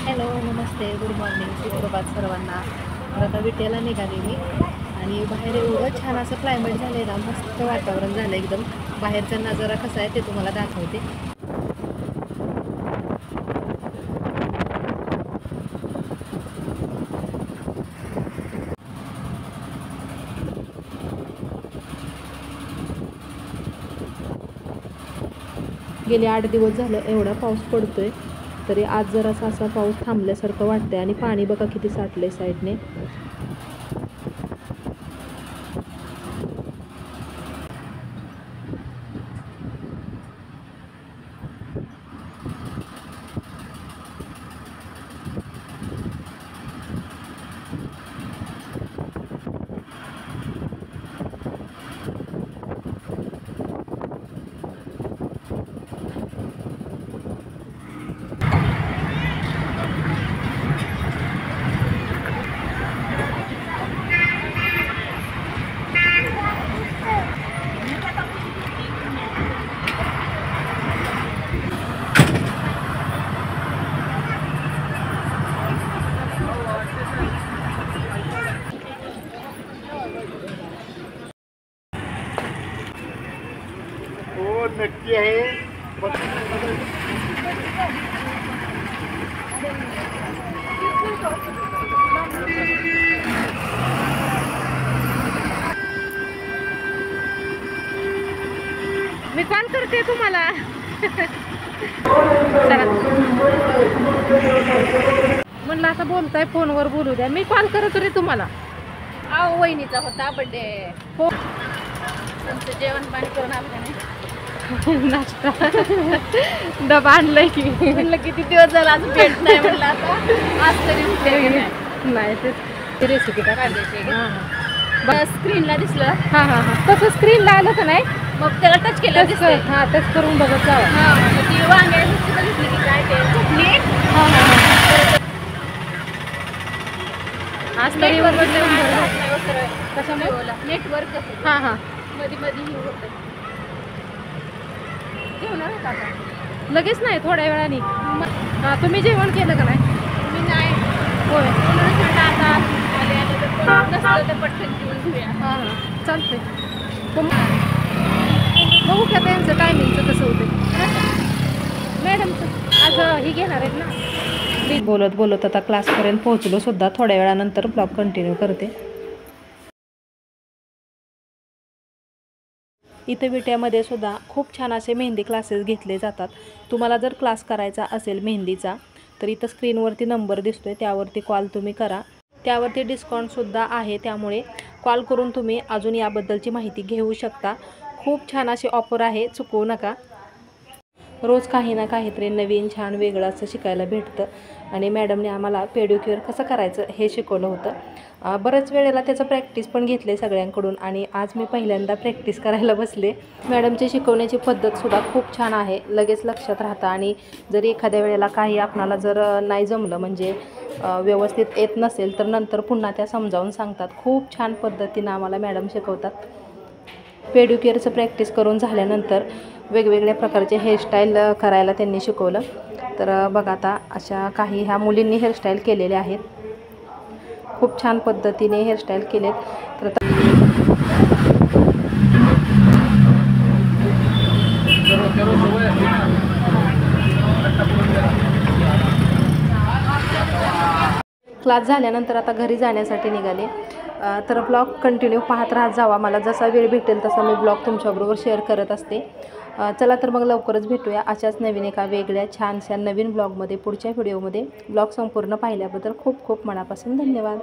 Hello, नमस्ते, good morning, सुप्रभात सर्वांना. तर आता विट्याला निघाले मी आणि बाहेर एवढं छान असं क्लायमेट झालं आहे ना, मस्त वातावरण झालं एकदम. बाहेरचा नजारा कसा आहे ते तुम्हाला दाखवते. गेले 8 दिवस झालं एवढा पाऊस पडतोय, तरी आज जरासा असा पाऊस थांबल्यासारखं वाटतंय आणि पाणी बघा किती साठलंय साईडने. हो नक्की आहे. मी कॉल करते तुम्हाला. म्हणलं आता बोलताय फोनवर, बोलू द्या. मी कॉल करत रे तुम्हाला. अहो वहिनीचा होता बर्थडे. हो, तुमचं जेवण पाणी करून आलं नाही. नाश्ता डबा आणलाय की. म्हणलं किती दिवस झाला आज भेट नाही, म्हणलं आता आज तरी नाही ते रेसिपी का काढायची. हां स्क्रीनला दिसलं. हां हां हां तसं स्क्रीनला आलं का नाही, मग त्याला टच केलं दिसतंय. हां टच करून बघत जावा. हां मग ती वांग्याची सुद्धा दिसली की काय ते चटणी. हां हां हां आज तरी नेटवर्क हां हां मध्ये मध्ये हे होतं. जेवणार होता का? लगेच नाही, थोड्या वेळाने. हां तुम्ही जेवण केलं का नाही? मी नाही. होय. आता नसलं तर पटकन जेवून घेऊया. हां हां चालतंय. बघू का त्यांचं टायमिंगचं कसं होतं. मॅडमचं आज ही घेणार आहेत ना. मी बोलत बोलत आता क्लासपर्यंत पोहोचलो सुद्धा. थोड्या वेळानंतर ब्लॉग कंटिन्यू करते. इथं विट्यामध्ये सुद्धा खूप छान असे मेहंदी क्लासेस घेतले जातात. तुम्हाला जर क्लास करायचा असेल मेहंदीचा, तर इथं स्क्रीनवरती नंबर दिसतोय, त्यावरती कॉल तुम्ही करा. त्यावरती डिस्काउंटसुद्धा आहे, त्यामुळे कॉल करून तुम्ही अजून याबद्दलची माहिती घेऊ शकता. खूप छान अशी ऑफर आहे, चुकवू नका. रोज काही ना काहीतरी नवीन छान वेगळं असं शिकायला भेटतं. आणि मॅडमने आम्हाला पेडिक्युअर कसं करायचं हे शिकवलं होतं. बऱ्याच वेळेला त्याचं प्रॅक्टिस पण घेतले सगळ्यांकडून आणि आज मी पहिल्यांदा प्रॅक्टिस करायला बसले. मॅडमची शिकवण्याची पद्धतसुद्धा खूप छान आहे, लगेच लक्षात राहतं. आणि जरी एखाद्या वेळेला काही आपणाला जर नाही जमलं, म्हणजे व्यवस्थित येत नसेल, तर नंतर पुन्हा त्या समजावून सांगतात. खूप छान पद्धतीनं आम्हाला मॅडम शिकवतात. पेडिक्युअरचं प्रॅक्टिस करून झाल्यानंतर वेगवेगळ्या प्रकारचे हेअरस्टाईल करायला त्यांनी शिकवलं. तर बघा आता अशा काही ह्या मुलींनी हेअरस्टाईल केलेल्या आहेत. खूप छान पद्धतीने हेअरस्टाईल केलेत. तर क्लास झाल्यानंतर आता घरी जाण्यासाठी निघाले. तर ब्लॉग कंटिन्यू पाहत राहत जावा. मला जसा वेळ भेटेल तसा मी ब्लॉग तुमच्याबरोबर शेअर करत असते. चला तर मग लवकरच भेटूया अशाच नवीन एका वेगळ्या छानशा नवीन ब्लॉगमध्ये पुढच्या व्हिडिओमध्ये. ब्लॉग संपूर्ण पाहिल्याबद्दल खूप खूप मनापासून धन्यवाद.